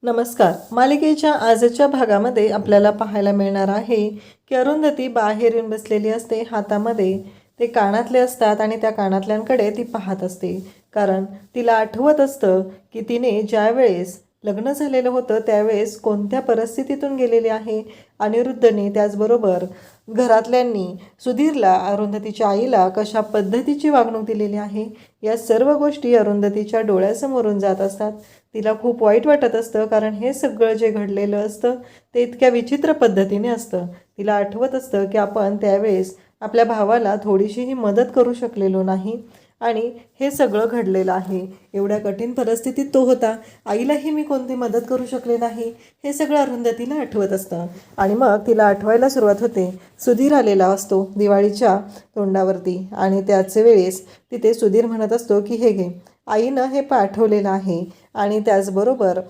नमस्कार. मालिकेच्या आजच्या भागामध्ये आपल्याला पाहायला मिळणार आहे की अरुंधती बाहेर येऊन बसलेली असते. हातामध्ये ते कानातले असतात आणि त्या कानातल्यांकडे ती पाहत असते. कारण तिला आठवत असतं की तिने ज्या वेळेस लग्न झालेलं होतं त्यावेळेस कोणत्या परिस्थितीतून गेलेली आहे. अनिरुद्धने त्याचबरोबर घरातल्यांनी सुधीरला, अरुंधतीच्या आईला कशा पद्धतीची वागणूक दिलेली आहे, या सर्व गोष्टी अरुंधतीच्या डोळ्यासमोरून जात असतात. तिला खूप वाईट वाटत असतं, कारण हे सगळं जे घडलेलं असतं ते इतक्या विचित्र पद्धतीने असतं. तिला आठवत असतं की आपण त्यावेळेस आपल्या भावाला थोडीशीही मदत करू शकलेलो नाही आणि हे सगळं घडलेलं आहे. एवढ्या कठीण परिस्थितीत तो होता, आईलाही मी कोणती मदत करू शकले नाही, हे सगळं अरुंधतीला आठवत असतं. आणि मग तिला आठवायला सुरुवात होते. सुधीर आलेला असतो दिवाळीच्या तोंडावरती आणि त्याच वेळेस तिथे सुधीर म्हणत असतो की हे घे, आईनं हे पाठवलेलं आहे. आणि त्याचबरोबर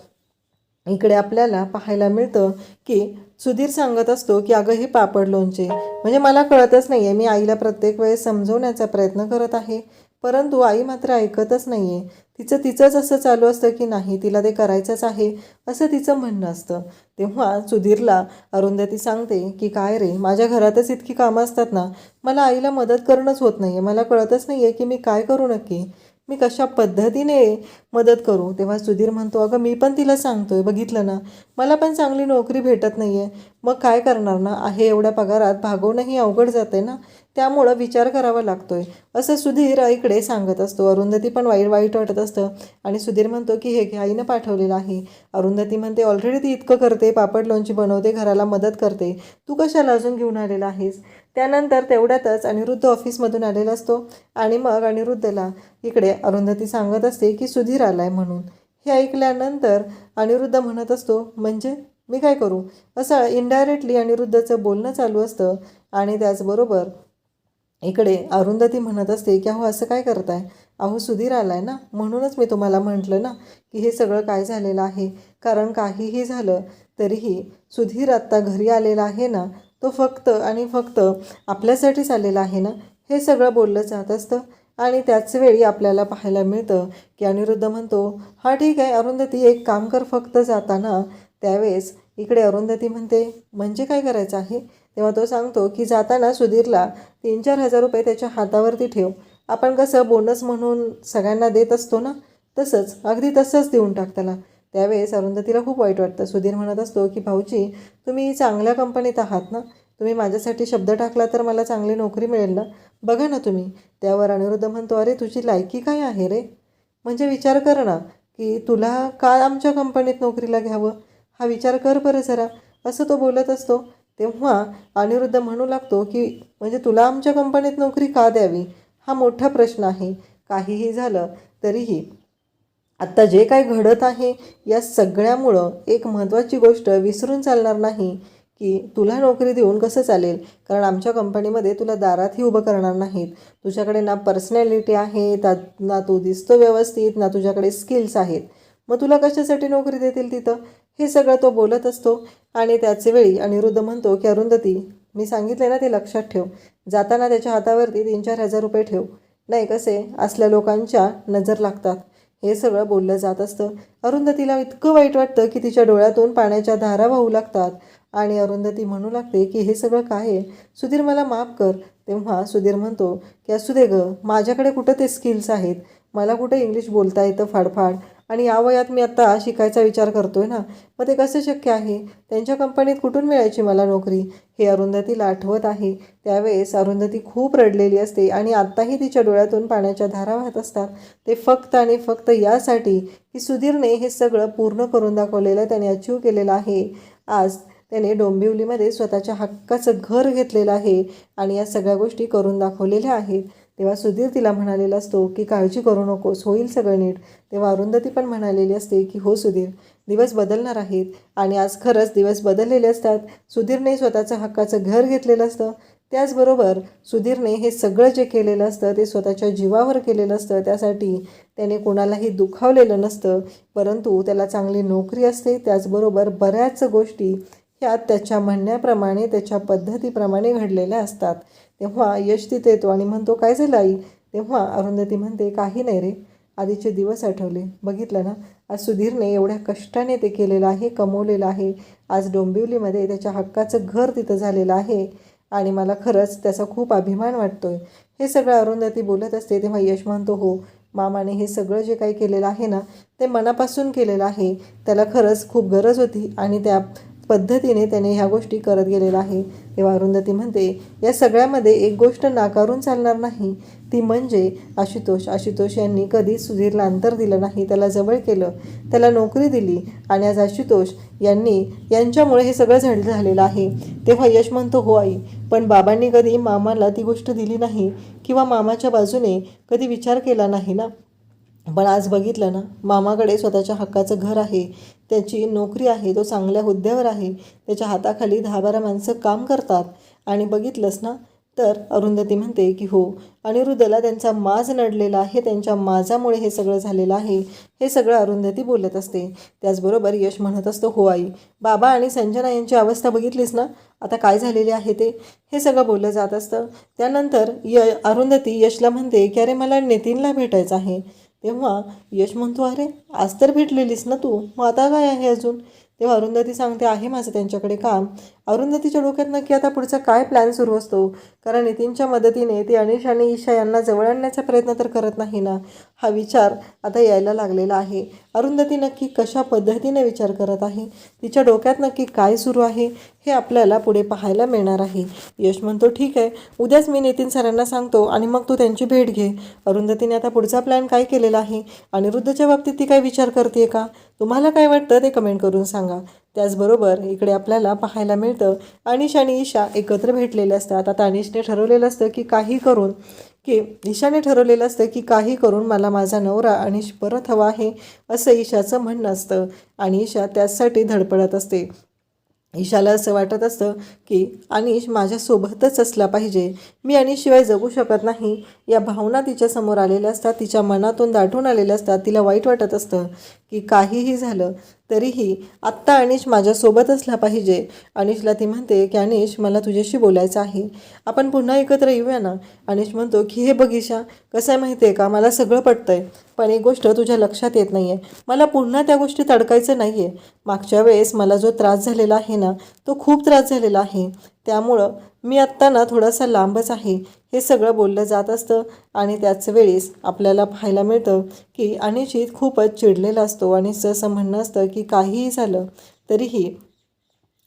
इकडे आपल्याला पाहायला मिळतं की सुधीर सांगत असतो की अगं हे पापड लोणचे म्हणजे मला कळतच नाही आहे. मी आईला प्रत्येक वेळेस समजवण्याचा प्रयत्न करत आहे, परंतु आई मात्र ऐकतच नाही आहे. तिचंच असं चालू असतं की नाही, तिला ते करायचंच आहे असं तिचं म्हणणं असतं. तेव्हा सुधीरला अरुंधती सांगते की काय रे, माझ्या घरातच इतकी कामं असतात ना, मला आईला मदत करणंच होत नाही आहे. मला कळतच नाही आहे की मी काय करू, नक्की मी कशा पद्धतीने मदत करू. तेव्हा सुधीर म्हणतो, अगं मी पण तिला सांगतोय, बघितलं ना, मला पण चांगली नोकरी भेटत नाही आहे, मग काय करणार ना, आहे एवढ्या पगारात भागवणंही अवघड जाते ना, त्यामुळं विचार करावा लागतोय असं सुधीर इकडे सांगत असतो. अरुंधती पण वाईट वाटत असतं आणि सुधीर म्हणतो की हे घे, आईनं पाठवलेलं आहे. अरुंधती म्हणते, ऑलरेडी ती इतकं करते, पापड लोणची बनवते, घराला मदत करते, तू कशाला अजून घेऊन आलेला आहेस. त्यानंतर तेवढ्यातच अनिरुद्ध ऑफिसमधून आलेला असतो आणि मग अनिरुद्धला इकडे अरुंधती सांगत असते की सुधीर आलाय म्हणून. हे ऐकल्यानंतर अनिरुद्ध म्हणत असतो, म्हणजे मी काय करू, असं इनडायरेक्टली अनिरुद्धचं बोलणं चालू असतं. आणि त्याचबरोबर इकडे अरुंधती म्हणत असते की अहो असं काय करताय, अहो सुधीर आलाय ना, म्हणूनच मी तुम्हाला म्हटलं ना की हे सगळं काय झालेलं आहे. कारण काहीही झालं तरीही सुधीर आत्ता घरी आलेला आहे ना, तो फक्त आणि फक्त आपल्यासाठीच आलेला आहे ना, हे सगळं बोललं जात असतं. आणि त्याच वेळी आपल्याला पाहायला मिळतं की अनिरुद्ध म्हणतो, हा ठीक आहे अरुंधती, एक काम कर फक्त जाताना. त्यावेळेस इकडे अरुंधती म्हणते, म्हणजे काय करायचं आहे. तेव्हा तो सांगतो की जाताना सुधीरला 3-4 हजार रुपये त्याच्या हातावरती ठेव. आपण कसं बोनस म्हणून सगळ्यांना देत असतो ना, तसंच अगदी तसंच देऊन टाक त्याला. त्यावेळेस अरुंधतीला खूप वाईट वाटतं. सुधीर म्हणत असतो की भाऊजी, तुम्ही चांगल्या कंपनीत आहात ना, तुम्ही माझ्यासाठी शब्द टाकला तर मला चांगली नोकरी मिळेल ना, बघा ना तुम्ही. त्यावर अनिरुद्ध म्हणतो, अरे तुझी लायकी काय आहे रे, म्हणजे विचार कर ना की तुला का आमच्या कंपनीत नोकरीला घ्यावं, हा विचार कर बरं जरा, असं तो बोलत असतो. तेव्हा अनिरुद्ध म्हणू लागतो की म्हणजे तुला आमच्या कंपनीत नोकरी का द्यावी, हा मोठा प्रश्न आहे. काहीही झालं तरीही आत्ता जे काय घडत आहे या सगळ्यामुळं एक महत्त्वाची गोष्ट विसरून चालणार नाही की तुला नोकरी देऊन कसं चालेल. कारण आमच्या कंपनीमध्ये तुला दारातही उभं करणार नाहीत. तुझ्याकडे ना पर्सनॅलिटी आहे, ना तू दिसतो व्यवस्थित, ना तुझ्याकडे स्किल्स आहेत, मग तुला कशासाठी नोकरी देतील तिथं, हे सगळं तो बोलत असतो. आणि त्याच वेळी अनिरुद्ध म्हणतो की अरुंधती, मी सांगितले ना ते लक्षात ठेव, जाताना त्याच्या हातावरती 3-4 हजार रुपये ठेव, नाही कसे असल्या लोकांच्या नजर लागतात. हे सगळं बोललं जात असतं. अरुंधतीला इतकं वाईट वाटतं की तिच्या डोळ्यातून पाण्याच्या धारा वाहू लागतात आणि अरुंधती म्हणू लागते की हे सगळं काय आहे, सुधीर मला माफ कर. तेव्हा सुधीर म्हणतो की असू दे गं, माझ्याकडे कुठं ते स्किल्स आहेत, मला कुठे इंग्लिश बोलता येतं फाडफाड, आणि या वयात मी आत्ता शिकायचा विचार करतोय ना, मग ते कसं शक्य आहे, त्यांच्या कंपनीत कुठून मिळायची मला नोकरी, हे अरुंधतीला आठवत आहे. त्यावेळेस अरुंधती खूप रडलेली असते आणि आत्ताही तिच्या डोळ्यातून पाण्याच्या धारा वाहत असतात. ते फक्त आणि फक्त यासाठी की सुधीरने हे सगळं पूर्ण करून दाखवलेलं, त्याने अचीव केलेलं आहे. आज त्याने डोंबिवलीमध्ये स्वतःच्या हक्काचं घर घेतलेलं आहे आणि या सगळ्या गोष्टी करून दाखवलेल्या आहेत. तेव्हा सुधीर तिला म्हणालेला असतो की काळजी करू नकोस, होईल सगळं नीट. तेव्हा अरुंधती पण म्हणालेली असते की हो सुधीर, दिवस बदलणार आहेत. आणि आज खरंच दिवस बदललेले असतात. सुधीरने स्वतःचं हक्काचं घर घेतलेलं असतं. त्याचबरोबर सुधीरने हे सगळं जे केलेलं असतं ते स्वतःच्या जीवावर केलेलं असतं. त्यासाठी त्याने कोणालाही दुखावलेलं नसतं, परंतु त्याला चांगली नोकरी असते. त्याचबरोबर बऱ्याच गोष्टी ह्या त्याच्या म्हणण्याप्रमाणे, त्याच्या पद्धतीप्रमाणे घडलेल्या असतात. तेव्हा यश तिथे येतो आणि म्हणतो, काय झालं आई. तेव्हा अरुंधती म्हणते, काही नाही रे, आधीचे दिवस आठवले. बघितलं ना, आज सुधीरने एवढ्या कष्टाने ते केलेलं आहे, कमवलेलं आहे. आज डोंबिवलीमध्ये त्याच्या हक्काचं घर तिथं झालेलं आहे आणि मला खरंच त्याचा खूप अभिमान वाटतोय. हे सगळं अरुंधती बोलत असते तेव्हा यश म्हणतो, हो मामाने हे सगळं जे काही केलेलं आहे ना ते मनापासून केलेलं आहे. त्याला खरंच खूप गरज होती आणि त्या पद्धतीने त्याने ह्या गोष्टी करत गेलेला आहे. तेव्हा अरुंधती म्हणते, या सगळ्यामध्ये एक गोष्ट नाकारून चालणार नाही, ती म्हणजे आशुतोष यांनी कधीच सुधीरला अंतर दिलं नाही, त्याला जवळ केलं, त्याला नोकरी दिली आणि आज आशुतोष यांच्यामुळे हे सगळं झालेलं आहे. तेव्हा यश म्हणतो, हो आई, पण बाबांनी कधी मामाला ती गोष्ट दिली नाही किंवा मामाच्या बाजूने कधी विचार केला नाही ना. पण आज बघितलं ना, मामाकडे स्वतःच्या हक्काचं घर आहे, त्याची नोकरी आहे, तो चांगल्या हुद्द्यावर आहे, त्याच्या हाताखाली 10-12 माणसं काम करतात. आणि बघितलंस ना, तर अरुंधती म्हणते की हो, अनिरुद्धला त्यांचा माज नडलेला आहे, त्यांच्या माजामुळे हे सगळं झालेलं आहे. हे सगळं अरुंधती बोलत असते. त्याचबरोबर यश म्हणत असतो, हो आई, बाबा आणि संजना यांची अवस्था बघितलीस ना, आता काय झालेली आहे ते, हे सगळं बोललं जात असतं. त्यानंतर अरुंधती यशला म्हणते की अरे मला नितीनला भेटायचं आहे. तेव्हा यश म्हणतो, अरे आज तर भेटलेलीस ना तू, मग आता काय आहे अजून. तेव्हा अरुंधती सांगते, आहे माझं त्यांच्याकडे काम. अरुंधतीच्या डोक्यात नक्की आता पुढचा काय प्लॅन सुरू असतो, कारण नितीनच्या मदतीने ती अनिश आणि ईशा यांना जवळ आणण्याचा प्रयत्न तर करत नाही ना, हा विचार आता यायला लागलेला आहे. अरुंधती नक्की कशा पद्धतीने विचार करत आहे, तिच्या डोक्यात नक्की काय सुरू आहे, हे आपल्याला पुढे पाहायला मिळणार आहे. यश म्हणतो, ठीक आहे, उद्याच मी नितीन सरांना सांगतो आणि मग तू त्यांची भेट घे. अरुंधतीने आता पुढचा प्लॅन काय केलेला आहे, अनिरुद्धच्या बाबतीत ती काय विचार करते का, तुम्हाला काय वाटतं ते कमेंट करून सांगा. त्याचबरोबर इकडे आपल्याला पाहायला मिळतं अनिश आणि ईशा एकत्र भेटलेले असतात. आता अनिशने ठरवलेलं असतं की ईशाने ठरवलेलं असतं की काही करून मला माझा नवरा अनिश परत हवा आहे, असं ईशाचं म्हणणं असतं आणि ईशा त्यासाठी धडपडत असते. ईशाला असं वाटत असतं की अनिश माझ्यासोबतच असला पाहिजे, मी अनिशशिवाय जगू शकत नाही. या भावना तिच्यासमोर आलेल्या असतात, तिच्या मनातून दाटून आलेल्या असतात. तिला वाईट वाटत असतं की काहीही झालं तरीही आत्ता अनिश माझ्यासोबत असला पाहिजे. अनिशला ती म्हणते की अनिश, मला तुझ्याशी बोलायचं आहे, आपण पुन्हा एकत्र येऊया ना. अनिश म्हणतो की हे बघ ईशा, कसं आहे माहिती आहे का, मला सगळं पटतंय, पण एक गोष्ट तुझ्या लक्षात येत नाही आहे, मला पुन्हा त्या गोष्टीत अडकायचं नाही आहे. मागच्या वेळेस मला जो त्रास झालेला आहे ना, तो खूप त्रास झालेला आहे, त्यामुळं मी आत्ता ना थोडासा लांबच आहे. हे सगळं बोललं जात असतं आणि त्याच वेळेस आपल्याला पाहायला मिळतं की अनिशित खूपच चिडलेला असतो आणि असं म्हणणं असतं की काहीही झालं तरीही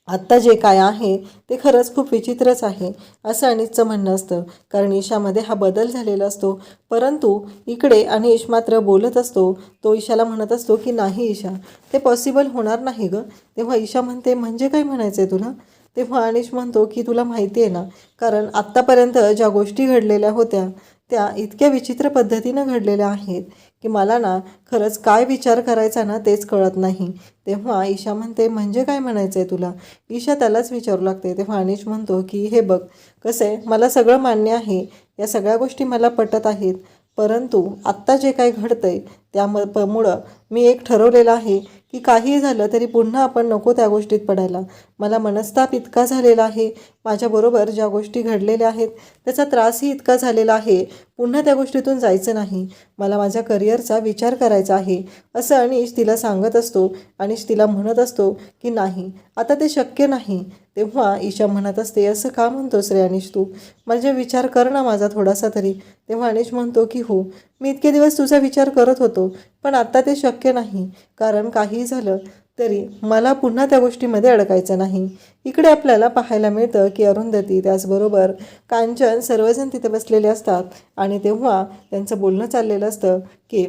आत्ता जे काय आहे ते खरंच खूप विचित्रच आहे, असं अनिशचं म्हणणं असतं. कारण ईशामध्ये हा बदल झालेला असतो, परंतु इकडे अनिश मात्र बोलत असतो. तो ईशाला म्हणत असतो की नाही ईशा, ते पॉसिबल होणार नाही गं. तेव्हा ईशा म्हणते, म्हणजे काय म्हणायचं आहे तुला. तेव्हा अनिश म्हणतो की तुला माहिती आहे ना, कारण आत्तापर्यंत ज्या गोष्टी घडलेल्या होत्या त्या इतक्या विचित्र पद्धतीनं घडलेल्या आहेत की मला ना खरंच काय विचार करायचा ना तेच कळत नाही. तेव्हा ईशा म्हणते, म्हणजे काय म्हणायचं आहे तुला. ईशा त्यालाच विचारू लागते. तेव्हा अनिश म्हणतो की हे बघ, कसं आहे, मला सगळं मान्य आहे, या सगळ्या गोष्टी मला पटत आहेत, परंतु आत्ता जे काही घडतंय त्यामुळं मी एक ठरवलेलं आहे की काहीही झालं तरी पुन्हा आपण नको त्या गोष्टीत पडायला. मला मनस्ताप इतका झालेला आहे, माझ्याबरोबर ज्या गोष्टी घडलेल्या आहेत त्याचा त्रासही इतका झालेला आहे, पुन्हा त्या गोष्टीतून जायचं नाही, मला माझ्या करिअरचा विचार करायचा आहे, असं अनिश तिला सांगत असतो. अनिश तिला म्हणत असतो की नाही, आता ते शक्य नाही. तेव्हा ईशा म्हणत असते, असं का म्हणतोस रे अनिश तू, म्हणजे विचार कर ना माझा थोडासा तरी. तेव्हा अनिश म्हणतो की हो, मी इतके दिवस तुझा विचार करत होतो, पण आत्ता ते शक्य नाही, कारण काही झालं तरी मला पुन्हा त्या गोष्टीमध्ये अडकायचं नाही. इकडे आपल्याला पाहायला मिळतं की अरुंधती त्याचबरोबर कांचन सर्वजण तिथे बसलेले असतात आणि तेव्हा त्यांचं बोलणं चाललेलं असतं की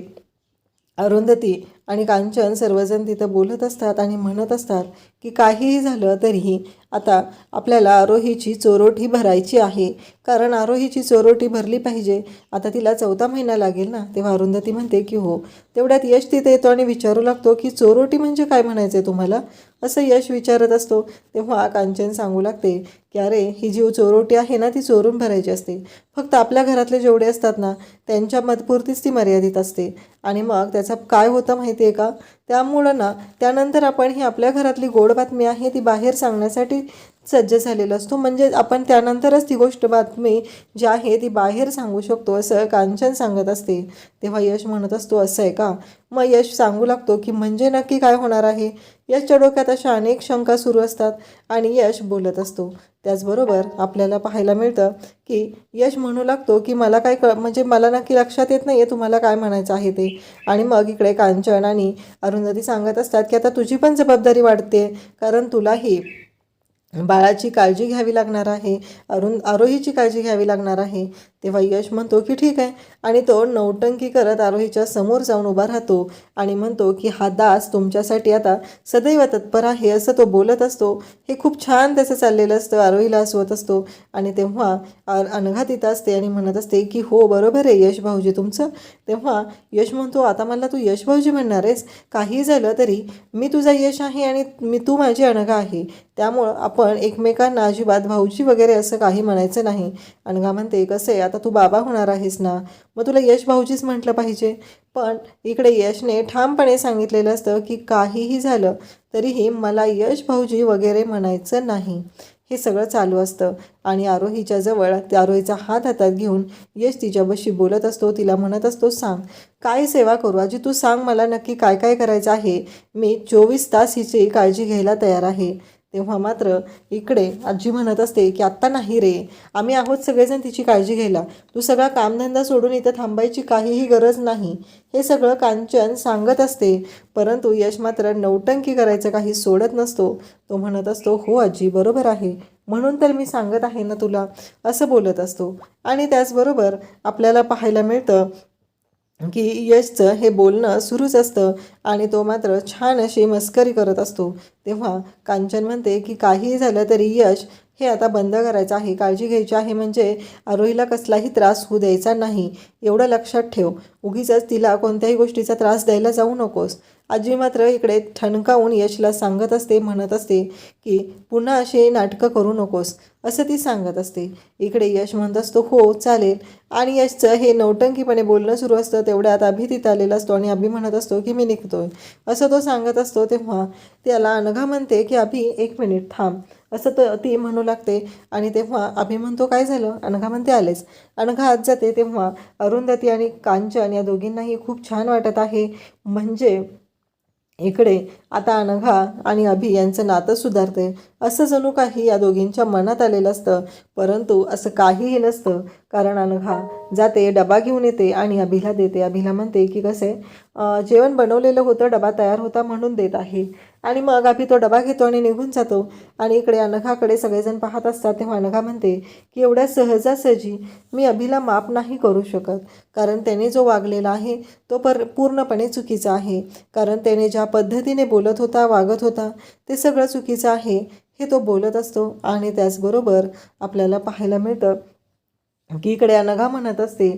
अरुंधती आणि कांचन सर्वजण तिथं बोलत असतात आणि म्हणत असतात की काहीही झालं तरीही आता आपल्याला आरोहीची चोरोटी भरायची आहे, कारण आरोहीची चोरोटी भरली पाहिजे. आता तिला 4था महिना लागेल ना. तेव्हा अरुंधती म्हणते की हो. तेवढ्यात यश तिथे येतो आणि विचारू लागतो की चोरोटी म्हणजे काय म्हणायचं आहे तुम्हाला, असं यश विचारत असतो. तेव्हा कांचन सांगू लागते की अरे ही जी चोरोटी आहे ना ती चोरून भरायची असते, फक्त आपल्या घरातले जेवढे असतात ना त्यांच्या मतपुरतीच ती मर्यादित असते आणि मग त्याचा काय होतं माहिती आहे का, त्यामुळं ना त्यानंतर आपण ही आपल्या घरातली गोड बातमी आहे ती बाहेर सांगण्यासाठी सज्ज झालेला असतो, म्हणजे आपण त्यानंतरच ती गोष्ट बातमी जी आहे ती बाहेर सांगू शकतो असं कांचन सांगत असते. तेव्हा यश म्हणत असतो, असं आहे का? मग यश सांगू लागतो की म्हणजे नक्की काय होणार आहे. यशच्या डोक्यात अशा अनेक शंका सुरू असतात आणि यश बोलत असतो. त्याचबरोबर आपल्याला पाहायला मिळतं की यश म्हणू लागतो की मला काय म्हणजे मला नक्की लक्षात येत नाही आहे तुम्हाला काय म्हणायचं आहे ते. आणि मग इकडे कांचन आणि अरुंधती सांगत असतात की आता तुझी पण जबाबदारी वाढते, कारण तुलाही बाळाची काळजी घ्यावी लागणार आहे, आरोहीची काळजी घ्यावी लागणार आहे. तेव्हा यश म्हणतो की ठीक आहे, आणि तो नौटंकी करत आरोहीच्या समोर जाऊन उभा राहतो आणि म्हणतो की हा दास तुमच्यासाठी आता सदैव तत्पर आहे, असं तो बोलत असतो. हे खूप छान त्याचं चाललेलं असतं, आरोहीला हसवत असतो. आणि तेव्हा अनघा तिथं असते आणि म्हणत असते की हो बरोबर आहे यश भाऊजी तुमचं. तेव्हा यश म्हणतो, आता मला तू यश भाऊजी म्हणणार आहेस? काही झालं तरी मी तुझा यश आहे आणि तू माझी अनघा आहे, त्यामुळं आपण एकमेकांना अजिबात भाऊजी वगैरे असं काही म्हणायचं नाही. अनघा म्हणते, कसं आहे आता तू बाबा होणार आहेस ना, मग तुला यश भाऊजीच म्हटलं पाहिजे. पण इकडे यशने ठामपणे सांगितलेलं असतं की काहीही झालं तरीही मला यश भाऊजी वगैरे म्हणायचं नाही. हे सगळं चालू असतं आणि आरोहीच्या जवळ त्या आरोहीचा हात हातात घेऊन यश तिच्यापाशी बोलत असतो. तिला म्हणत असतो, सांग काय सेवा करू आजी, तू सांग मला नक्की काय काय करायचं आहे, मी 24 तास हिची काळजी घ्यायला तयार आहे. तेव्हा मात्र इकडे आजी म्हणत असते की आत्ता नाही रे, आम्ही आहोत सगळेजण तिची काळजी घ्यायला, तू सगळा कामधंदा सोडून इथं थांबायची काहीही गरज नाही. हे सगळं कांचन सांगत असते, परंतु यश मात्र नौटंकी करायचं काही सोडत नसतो. तो म्हणत असतो, हो आजी बरोबर आहे, म्हणून तर मी सांगत आहे ना तुला, असं बोलत असतो. आणि त्याचबरोबर आपल्याला पाहायला मिळतं की यशचं हे बोलणं सुरूच असतं आणि तो मात्र छान अशी मस्करी करत असतो. तेव्हा कांचन म्हणते की काहीही झालं तरी यश हे आता बंद करायचं आहे, काळजी घ्यायची आहे, म्हणजे आरोहीला कसलाही त्रास होऊ द्यायचा नाही, एवढं लक्षात ठेव. उगीचच तिला कोणत्याही गोष्टीचा त्रास द्यायला जाऊ नकोस. आजी मात्र इकडे ठणकावून यशला सांगत असते, म्हणत असते की पुन्हा अशी नाटकं करू नकोस, असं ती सांगत असते. इकडे यश म्हणत असतो, हो चालेल. आणि यशचं हे नौटंकीपणे बोलणं सुरू असतं. तेवढ्यात अभि तिथं आलेला असतो आणि अभि म्हणत असतो की मी निघतोय, असं तो सांगत असतो. तेव्हा त्याला अनघा म्हणते की अभि 1 मिनिट थांब, असं ती म्हणू लागते. आणि तेव्हा अभि म्हणतो, काय झालं? अनघा म्हणते, आलेच. अनघा आत जाते. तेव्हा अरुंधती आणि कांचन या दोघींनाही खूप छान वाटत आहे, म्हणजे इकडे आता अनघा आणि अभि यांचं नातं सुधारते असं जणू काही या दोघींच्या मनात आलेलं असतं. परंतु असं काहीही नसतं, कारण अनघा जाते, डबा घेऊन येते आणि अभिला देते. अभिला म्हणते की कसे जेवण बनवलेलं होतं, डबा तयार होता म्हणून देत आहे. आणि मग अभि तो डबा घेतो आणि निघून जातो. आणि इकडे अनघाकडे सगळेजण पाहत असतात. तेव्हा अनघा म्हणते की एवढ्या सहजासहजी मी अभिला माफ नाही करू शकत, कारण त्याने जो वागलेला आहे तो पूर्णपणे चुकीचा आहे. कारण त्याने ज्या पद्धतीने बोलत होता, वागत होता, ते सगळं चुकीचं आहे हे तो बोलत असतो. आणि त्याचबरोबर आपल्याला पाहायला मिळतं की इकडे अनघा म्हणत असते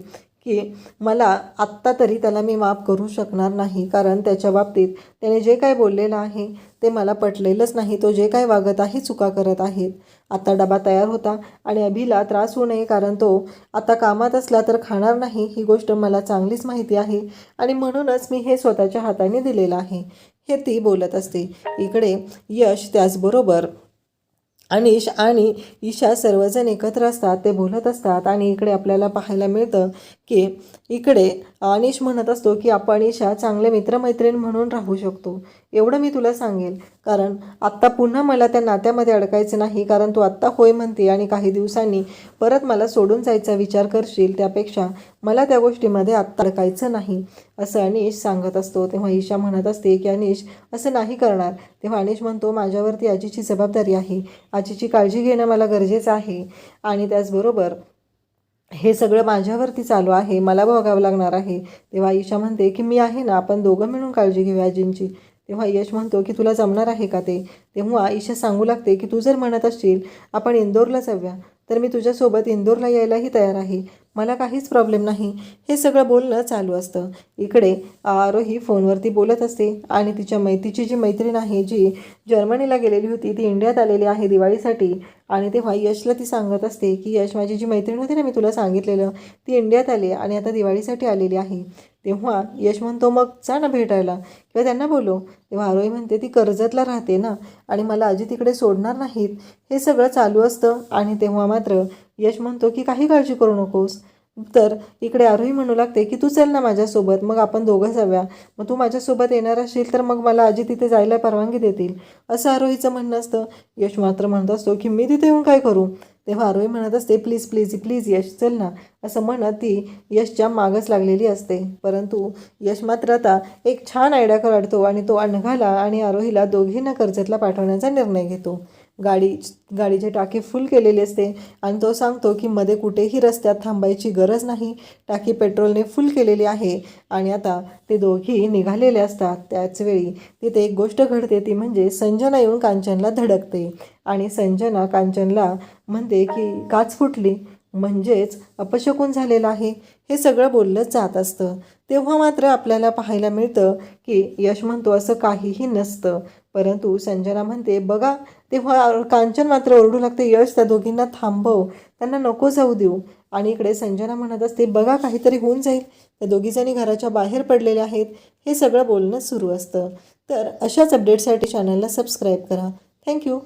की मला आत्ता तरी त्याला मी माफ करू शकणार नाही, कारण त्याच्या बाबतीत त्याने जे काय बोललेलं आहे ते मला पटलेलंच नाही. तो जे काय वागत आहे, चुका करत आहेत. आता डबा तयार होता आणि अभिला त्रास होऊ नये, कारण तो आता कामात असला तर खाणार नाही, ही गोष्ट मला चांगलीच माहिती आहे आणि म्हणूनच मी हे स्वतःच्या हाताने दिलेलं आहे, हे ती बोलत असते. इकडे यश त्याचबरोबर अनिश आणि ईशा सर्वजण एकत्र असतात, ते बोलत असतात. आणि इकडे आपल्याला पाहायला मिळतं की इकडे अनिश म्हणत असतो की आपण ईशा चांगले मित्रमैत्रीण म्हणून राहू शकतो, एवढं मी तुला सांगेल, कारण आत्ता पुन्हा मला त्या नात्यामध्ये अडकायचं नाही, कारण तू आत्ता होय म्हणते आणि काही दिवसांनी परत मला सोडून जायचा विचार करशील, त्यापेक्षा मला त्या गोष्टीमध्ये आत्ता अडकायचं नाही, असं अनिश सांगत असतो. तेव्हा ईशा म्हणत असते की अनिश असं नाही करणार. तेव्हा अनिश म्हणतो, माझ्यावरती आजीची जबाबदारी आहे, आजीची काळजी घेणं मला गरजेचं आहे आणि त्याचबरोबर हे सगळं माझ्यावरती चालू आहे, मला बघावं लागणार आहे. तेव्हा ईशा म्हणते की मी आहे ना, आपण दोघं मिळून काळजी घेऊया आजींची. तेव्हा यश म्हणतो की तुला जमणार आहे का ते? तेव्हा ईशा सांगू लागते की तू जर म्हणत असशील आपण इंदोरला जाऊया, तर मी तुझ्यासोबत इंदोरला यायलाही तयार आहे, मला काहीच प्रॉब्लेम नाही. हे सगळं बोलणं चालू असतं. इकडे आरोही फोनवरती बोलत असते आणि तिची जी मैत्रीण आहे, जी जर्मनीला गेलेली होती, ती इंडियात आलेली आहे दिवाळीसाठी आणि तेव्हा यशला ती सांगत असते की यश, माझी जी मैत्रीण होती ना, मी तुला सांगितलेलं, ती इंडियात आली आणि आता दिवाळीसाठी आलेली आहे. तेव्हा यश म्हणतो मग जा ना भेटायला किंवा त्यांना बोलव. तेव्हा आरोही म्हणते ती कर्जतला राहते ना आणि मला आजी तिकडे सोडणार नाहीत. हे सगळं चालू असतं आणि तेव्हा मात्र यश म्हणतो की काही काळजी करू नकोस. तर इकडे आरोही म्हणू लागते की तू चल ना माझ्यासोबत, मग आपण दोघं जाऊया. मग तू माझ्यासोबत येणार असशील तर मग मला आजी तिथे जायला परवानगी देतील, असं आरोहीचं म्हणणं असतं. यश मात्र म्हणत असतो की मी तिथे येऊन काय करू. तेव्हा आरोही म्हणत असते प्लीज प्लीज प्लीज यश चल ना, असं म्हणत ती यशच्या मागच लागलेली असते. परंतु यश मात्र आता एक छान आयडिया काढतो आणि तो अनघाला आणि आरोहीला दोघींना कर्जतला पाठवण्याचा निर्णय घेतो. गाडीची टाकी फुल केलेली असते आणि तो सांगतो की मध्ये कुठेही रस्त्यात थांबायची गरज नाही, टाकी पेट्रोलने फुल केलेली आहे. आणि आता ते दोघी निघालेले असतात. त्याचवेळी तिथे एक गोष्ट घडते, ती म्हणजे संजना येऊन कांचनला धडकते आणि संजना कांचनला म्हणते की काच फुटली म्हणजेच अपशकुन झालेलं आहे. हे सगळं बोललं जात असतं. तेव्हा मात्र आपल्याला पाहायला मिळतं की यश म्हणतो असं काहीही नसतं, परंतु संजना म्हणते बघा. तेव्हा कांचन मात्र ओरडू लागते यश त्या दोघींना थांबव, त्यांना नको जाऊ देऊ. आणि इकडे संजना म्हणत असते बघा काहीतरी होऊन जाईल, त्या दोघीजणी घराच्या बाहेर पडलेल्या आहेत. हे सगळं बोलणं सुरू असतं. तर अशाच अपडेटसाठी चॅनलला सबस्क्राईब करा. थँक्यू.